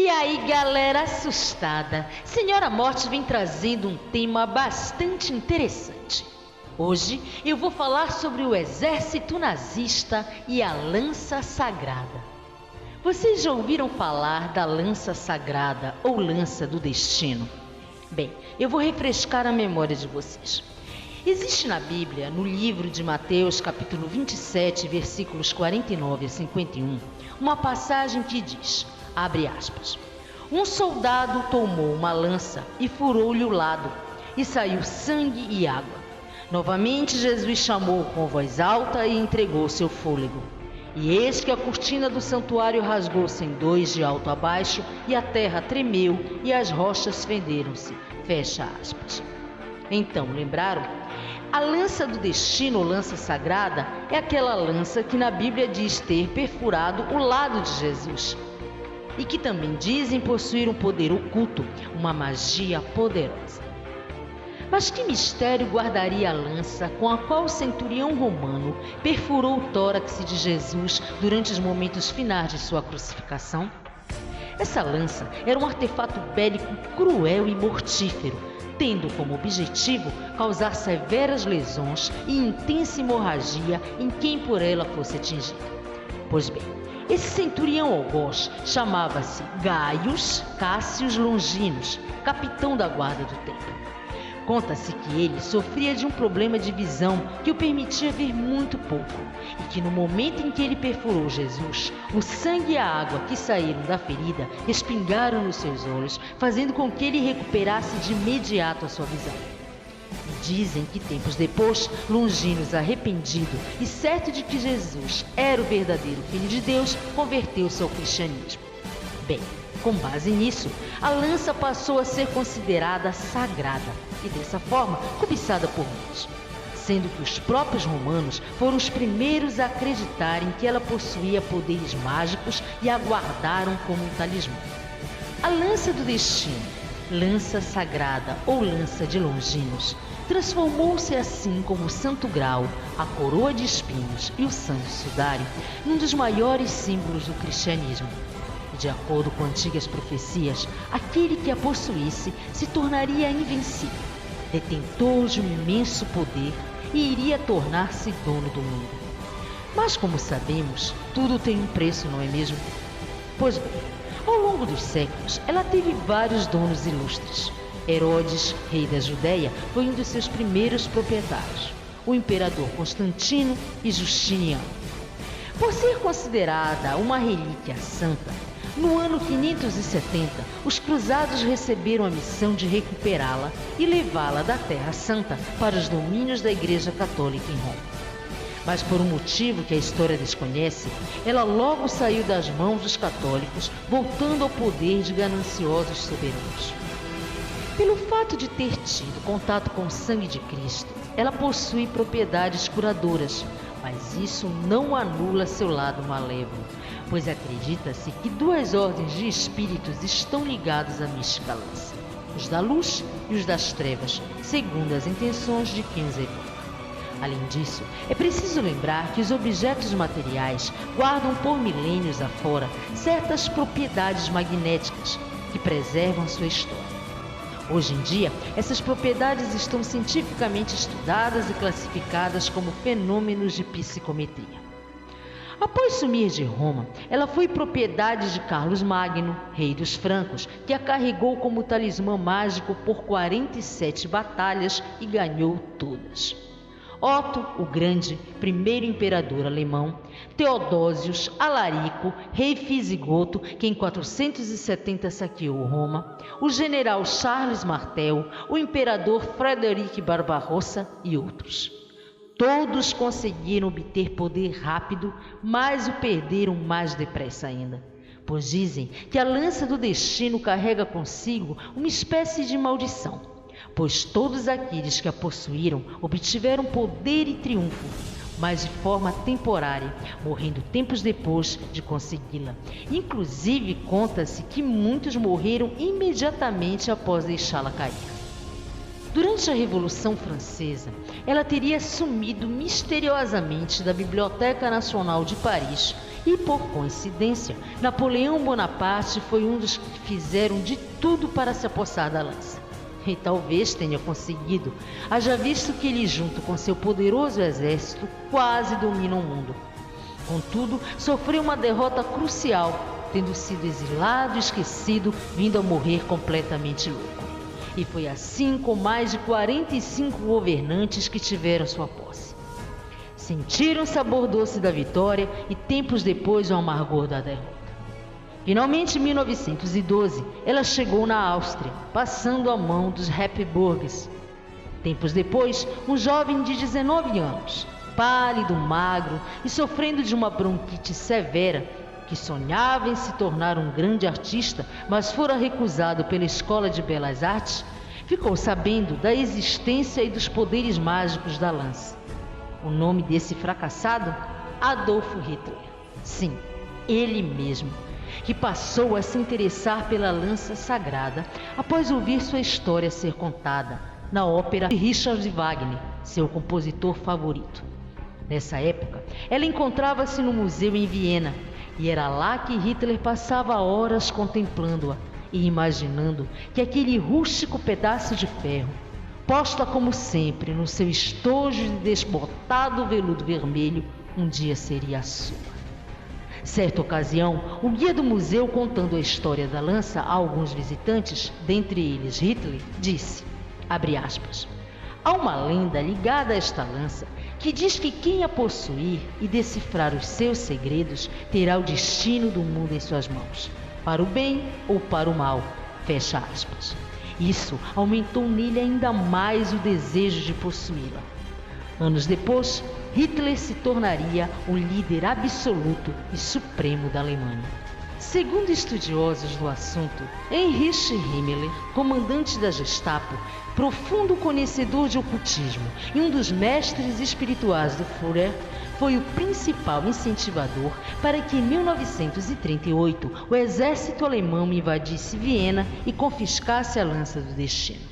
E aí, galera assustada, Senhora Morte vem trazendo um tema bastante interessante. Hoje eu vou falar sobre o exército nazista e a lança sagrada. Vocês já ouviram falar da lança sagrada ou lança do destino? Bem, eu vou refrescar a memória de vocês. Existe na Bíblia, no livro de Mateus, capítulo 27, versículos 49 a 51, uma passagem que diz, abre aspas, um soldado tomou uma lança e furou-lhe o lado, e saiu sangue e água. Novamente Jesus chamou com voz alta e entregou seu fôlego. E eis que a cortina do santuário rasgou-se em dois de alto a baixo, e a terra tremeu, e as rochas fenderam-se. Fecha aspas. Então, lembraram? A lança do destino, ou lança sagrada, é aquela lança que na Bíblia diz ter perfurado o lado de Jesus. E que também dizem possuir um poder oculto, uma magia poderosa. Mas que mistério guardaria a lança com a qual o centurião romano perfurou o tórax de Jesus durante os momentos finais de sua crucificação? Essa lança era um artefato bélico cruel e mortífero, tendo como objetivo causar severas lesões e intensa hemorragia em quem por ela fosse atingido. Pois bem, esse centurião algoz chamava-se Gaius Cássius Longinos, capitão da guarda do templo. Conta-se que ele sofria de um problema de visão que o permitia ver muito pouco e que no momento em que ele perfurou Jesus, o sangue e a água que saíram da ferida respingaram nos seus olhos, fazendo com que ele recuperasse de imediato a sua visão. E dizem que tempos depois, Longinos, arrependido e certo de que Jesus era o verdadeiro Filho de Deus, converteu-se ao cristianismo. Bem, com base nisso, a lança passou a ser considerada sagrada e dessa forma cobiçada por muitos, sendo que os próprios romanos foram os primeiros a acreditarem que ela possuía poderes mágicos e a guardaram como um talismã. A lança do destino, lança sagrada ou lança de Longinos, transformou-se assim como o santo grau, a coroa de espinhos e o santo sudário num dos maiores símbolos do cristianismo. De acordo com antigas profecias, aquele que a possuísse se tornaria invencível, detentor de um imenso poder e iria tornar-se dono do mundo. Mas como sabemos, tudo tem um preço, não é mesmo? Pois bem, ao longo dos séculos, ela teve vários donos ilustres. Herodes, rei da Judéia, foi um dos seus primeiros proprietários, o imperador Constantino e Justiniano. Por ser considerada uma relíquia santa, no ano 570, os cruzados receberam a missão de recuperá-la e levá-la da Terra Santa para os domínios da Igreja Católica em Roma. Mas por um motivo que a história desconhece, ela logo saiu das mãos dos católicos, voltando ao poder de gananciosos soberanos. Pelo fato de ter tido contato com o sangue de Cristo, ela possui propriedades curadoras, mas isso não anula seu lado malévolo, pois acredita-se que duas ordens de espíritos estão ligados à mística lança, os da luz e os das trevas, segundo as intenções de quem os evoca. Além disso, é preciso lembrar que os objetos materiais guardam por milênios afora certas propriedades magnéticas que preservam sua história. Hoje em dia, essas propriedades estão cientificamente estudadas e classificadas como fenômenos de psicometria. Após sumir de Roma, ela foi propriedade de Carlos Magno, rei dos francos, que a carregou como talismã mágico por 47 batalhas e ganhou todas. Otto, o Grande, primeiro imperador alemão, Teodósios, Alarico, rei visigoto, que em 470 saqueou Roma, o general Charles Martel, o imperador Frederic Barbarossa e outros. Todos conseguiram obter poder rápido, mas o perderam mais depressa ainda, pois dizem que a lança do destino carrega consigo uma espécie de maldição, pois todos aqueles que a possuíram obtiveram poder e triunfo, mas de forma temporária, morrendo tempos depois de consegui-la. Inclusive, conta-se que muitos morreram imediatamente após deixá-la cair. Durante a Revolução Francesa, ela teria sumido misteriosamente da Biblioteca Nacional de Paris E por coincidência, Napoleão Bonaparte foi um dos que fizeram de tudo para se apossar da lança. E talvez tenha conseguido, haja visto que ele, junto com seu poderoso exército, quase domina o mundo. Contudo, sofreu uma derrota crucial, tendo sido exilado e esquecido, vindo a morrer completamente louco. E foi assim com mais de 45 governantes que tiveram sua posse. Sentiram o sabor doce da vitória e tempos depois o amargor da derrota. Finalmente, em 1912, ela chegou na Áustria, passando a mão dos Habsburgos. Tempos depois, um jovem de 19 anos, pálido, magro e sofrendo de uma bronquite severa, que sonhava em se tornar um grande artista, mas fora recusado pela Escola de Belas Artes, ficou sabendo da existência e dos poderes mágicos da lança. O nome desse fracassado? Adolf Hitler. Sim, ele mesmo, que passou a se interessar pela lança sagrada após ouvir sua história ser contada na ópera de Richard Wagner, seu compositor favorito. Nessa época, ela encontrava-se no museu em Viena, e era lá que Hitler passava horas contemplando-a e imaginando que aquele rústico pedaço de ferro, posta como sempre no seu estojo de desbotado veludo vermelho, um dia seria a sua. Certa ocasião, o guia do museu, contando a história da lança a alguns visitantes, dentre eles Hitler, disse, abre aspas, há uma lenda ligada a esta lança que diz que quem a possuir e decifrar os seus segredos terá o destino do mundo em suas mãos, para o bem ou para o mal, fecha aspas. Isso aumentou nele ainda mais o desejo de possuí-la. Anos depois, Hitler se tornaria o líder absoluto e supremo da Alemanha. Segundo estudiosos do assunto, Heinrich Himmler, comandante da Gestapo, profundo conhecedor de ocultismo e um dos mestres espirituais do Führer, foi o principal incentivador para que em 1938 o exército alemão invadisse Viena e confiscasse a lança do destino.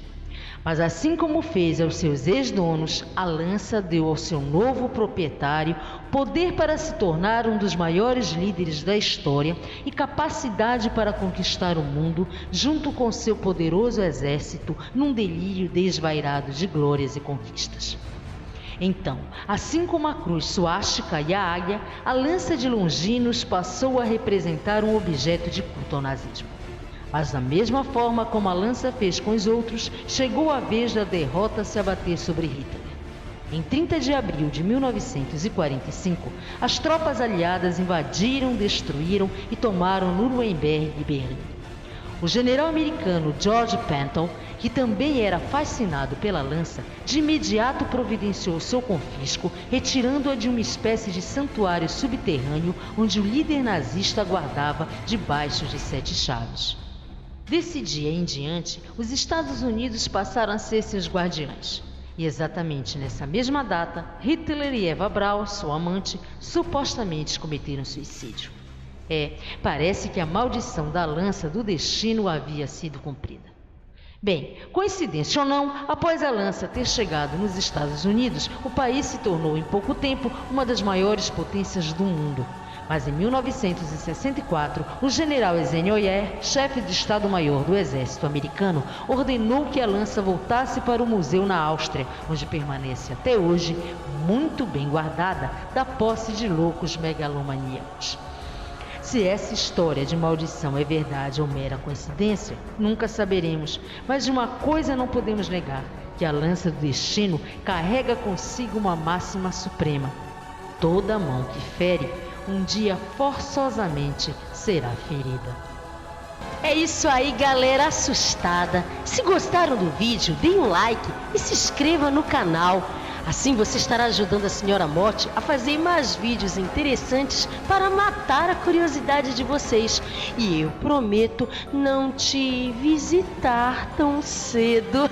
Mas assim como fez aos seus ex-donos, a lança deu ao seu novo proprietário poder para se tornar um dos maiores líderes da história e capacidade para conquistar o mundo junto com seu poderoso exército num delírio desvairado de glórias e conquistas. Então, assim como a cruz suástica e a águia, a lança de Longinos passou a representar um objeto de culto ao nazismo. Mas da mesma forma como a lança fez com os outros, chegou a vez da derrota se abater sobre Hitler. Em 30 de abril de 1945, as tropas aliadas invadiram, destruíram e tomaram Nuremberg e Berlim. O general americano George Patton, que também era fascinado pela lança, de imediato providenciou seu confisco, retirando-a de uma espécie de santuário subterrâneo onde o líder nazista guardava debaixo de 7 chaves. Desse dia em diante, os Estados Unidos passaram a ser seus guardiães. E exatamente nessa mesma data, Hitler e Eva Braun, sua amante, supostamente cometeram suicídio. Parece que a maldição da lança do destino havia sido cumprida. Bem, coincidência ou não, após a lança ter chegado nos Estados Unidos, o país se tornou em pouco tempo uma das maiores potências do mundo. Mas em 1964, o general Eisenhower, chefe de Estado-Maior do Exército americano, ordenou que a lança voltasse para o museu na Áustria, onde permanece até hoje, muito bem guardada, da posse de loucos megalomaníacos. Se essa história de maldição é verdade ou mera coincidência, nunca saberemos, mas de uma coisa não podemos negar, que a lança do destino carrega consigo uma máxima suprema. Toda mão que fere, um dia forçosamente será ferida. É isso aí, galera assustada. Se gostaram do vídeo, deem um like e se inscreva no canal. Assim você estará ajudando a Senhora Morte a fazer mais vídeos interessantes para matar a curiosidade de vocês. E eu prometo não te visitar tão cedo.